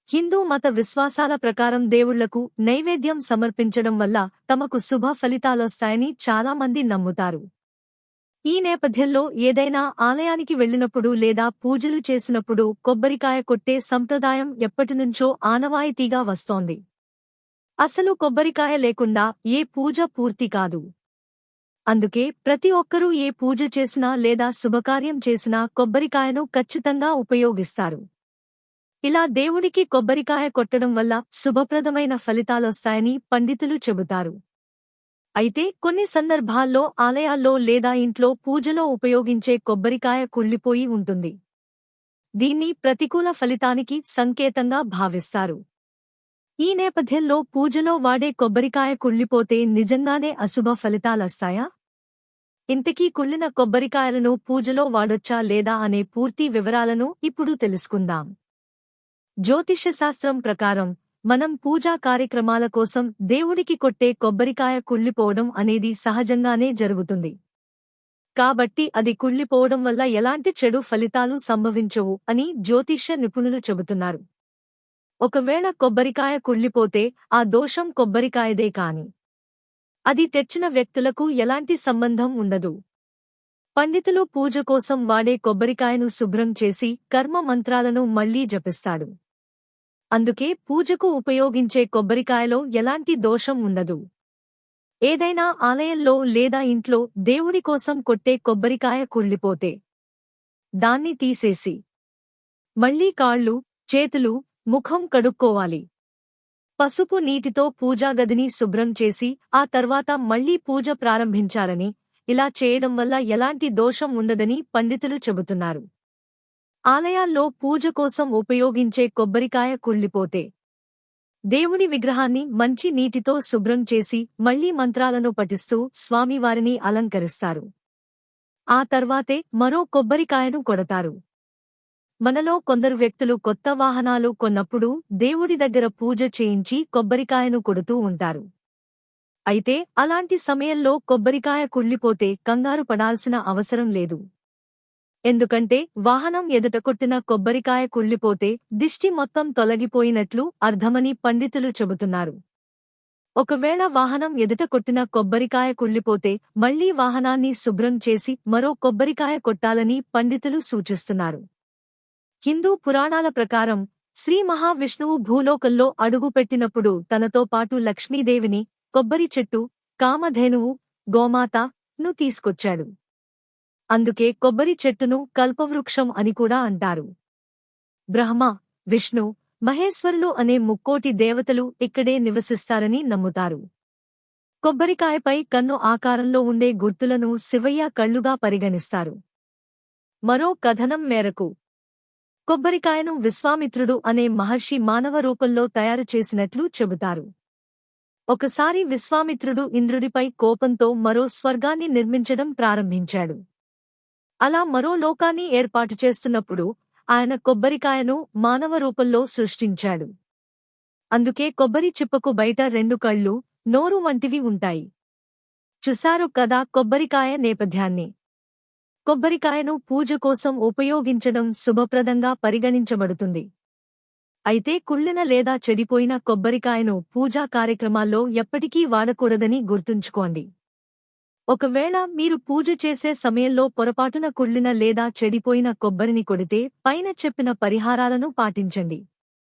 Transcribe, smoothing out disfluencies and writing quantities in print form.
హిందూ మత విశ్వాసాల ప్రకారం దేవుళ్లకు నైవేద్యం సమర్పించడం వల్ల తమకు శుభ ఫలితాలొస్తాయని చాలామంది నమ్ముతారు. ఈ నేపథ్యంలో ఏదైనా ఆలయానికి వెళ్లినప్పుడు లేదా పూజలు చేసినప్పుడు కొబ్బరికాయ కొట్టే సంప్రదాయం ఎప్పటినుంచో ఆనవాయితీగా వస్తోంది. అసలు కొబ్బరికాయ లేకుండా ఏ పూజ పూర్తి కాదు. అందుకే ప్రతి ఒక్కరూ ఏ పూజ చేసినా లేదా శుభకార్యం చేసినా కొబ్బరికాయను ఖచ్చితంగా ఉపయోగిస్తారు. ఇలా దేవుడికి కొబ్బరికాయ కొట్టడం వల్ల శుభప్రదమైన ఫలితాలొస్తాయని పండితులు చెబుతారు. అయితే కొన్ని సందర్భాల్లో ఆలయాల్లో లేదా ఇంట్లో పూజలో ఉపయోగించే కొబ్బరికాయ కుళ్ళిపోయి ఉంటుంది. దీన్ని ప్రతికూల ఫలితానికి సంకేతంగా భావిస్తారు. ఈ నేపథ్యంలో పూజలో వాడే కొబ్బరికాయ కుళ్ళిపోతే నిజంగానే అశుభ ఫలితాలొస్తాయా? ఇంతకీ కుళ్ళిన కొబ్బరికాయలను పూజలో వాడొచ్చా లేదా అనే పూర్తి వివరాలను ఇప్పుడు తెలుసుకుందాం. జ్యోతిష్యశాస్త్రం ప్రకారం మనం పూజా కార్యక్రమాల కోసం దేవుడికి కొట్టే కొబ్బరికాయ కుళ్ళిపోవడం అనేది సహజంగానే జరుగుతుంది. కాబట్టి అది కుళ్ళిపోవడం వల్ల ఎలాంటి చెడు ఫలితాలు సంభవించవు అని జ్యోతిష్య నిపుణులు చెబుతున్నారు. ఒకవేళ కొబ్బరికాయ కుళ్ళిపోతే ఆ దోషం కొబ్బరికాయదే కాని అది తెచ్చిన వ్యక్తులకు ఎలాంటి సంబంధం ఉండదు. పండితులు పూజ కోసం వాడే కొబ్బరికాయను శుభ్రం చేసి కర్మ మంత్రాలను మళ్లీ జపిస్తాడు. అందుకే పూజకు ఉపయోగించే కొబ్బరికాయలో ఎలాంటి దోషం ఉండదు. ఏదైనా ఆలయంలో లేదా ఇంట్లో దేవుడి కోసం కొట్టే కొబ్బరికాయ కుళ్ళిపోతే దాన్ని తీసేసి మళ్లీ కాళ్ళు, చేతులు, ముఖం కడుక్కోవాలి. పసుపు నీటితో పూజాగదిని శుభ్రం చేసి ఆ తర్వాత మళ్లీ పూజ ప్రారంభించాలని, ఇలా చేయడం వల్ల ఎలాంటి దోషం ఉండదని పండితులు చెబుతున్నారు. ఆలయాల్లో పూజ కోసం ఉపయోగించే కొబ్బరికాయ కుళ్ళిపోతే దేవుడి విగ్రహాన్ని మంచి నీటితో శుభ్రం చేసి మళ్లీ మంత్రాలను పఠిస్తూ స్వామివారిని అలంకరిస్తారు. ఆ తర్వాతే మరో కొబ్బరికాయను కొడతారు. మనలో కొందరు వ్యక్తులు కొత్త వాహనాలు కొన్నప్పుడు దేవుడి దగ్గర పూజ చేయించి కొబ్బరికాయను కొడుతూ ఉంటారు. అయితే అలాంటి సమయంలో కొబ్బరికాయ కుళ్ళిపోతే కంగారు పడాల్సిన అవసరం లేదు. ఎందుకంటే వాహనం ఎదుట కొట్టిన కొబ్బరికాయ కుళ్ళిపోతే దిష్టి మొత్తం తొలగిపోయినట్లు అర్థమని పండితులు చెబుతున్నారు. ఒకవేళ వాహనం ఎదుట కొట్టిన కొబ్బరికాయ కుళ్ళిపోతే మళ్లీ వాహనాన్ని శుభ్రం చేసి మరో కొబ్బరికాయ కొట్టాలని పండితులు సూచిస్తున్నారు. హిందూ పురాణాల ప్రకారం శ్రీ మహావిష్ణువు భూలోకంలో అడుగుపెట్టినప్పుడు తనతో పాటు లక్ష్మీదేవిని, కొబ్బరి చెట్టు, కామధేనువు, గోమాత ను తీసుకొచ్చాడు. అందుకే కొబ్బరి చెట్టును కల్పవృక్షం అని కూడా అంటారు. బ్రహ్మ, విష్ణు, మహేశ్వరులు అనే ముక్కోటి దేవతలు ఇక్కడే నివసిస్తారని నమ్ముతారు. కొబ్బరికాయపై కన్ను ఆకారంలో ఉండే గుర్తులను శివయ్య కళ్లుగా పరిగణిస్తారు. మరో కథనం మేరకు కొబ్బరికాయను విశ్వామిత్రుడు అనే మహర్షి మానవ రూపంలో తయారు చేసినట్లు చెబుతారు. ఒకసారి విశ్వామిత్రుడు ఇంద్రుడిపై కోపంతో మరో స్వర్గాన్ని నిర్మించడం ప్రారంభించాడు. అలా మరో లోకాన్ని ఏర్పాటు చేస్తున్నప్పుడు ఆయన కొబ్బరికాయను మానవ రూపంలో సృష్టించాడు. అందుకే కొబ్బరి చిప్పకు బయట 2 కళ్ళు, నోరు వంటివి ఉంటాయి. చూశారు కదా కొబ్బరికాయ నేపథ్యాన్ని. కొబ్బరికాయను పూజ కోసం ఉపయోగించడం శుభప్రదంగా పరిగణించబడుతుంది. అయితే కుళ్ళిన లేదా చెడిపోయిన కొబ్బరికాయను పూజా కార్యక్రమాల్లో ఎప్పటికీ వాడకూడదని గుర్తుంచుకోండి. ఒకవేళ మీరు పూజ చేసే సమయంలో పొరపాటున కుళ్ళిన లేదా చెడిపోయిన కొబ్బరిని కొడితే పైన చెప్పిన పరిహారాలను పాటించండి.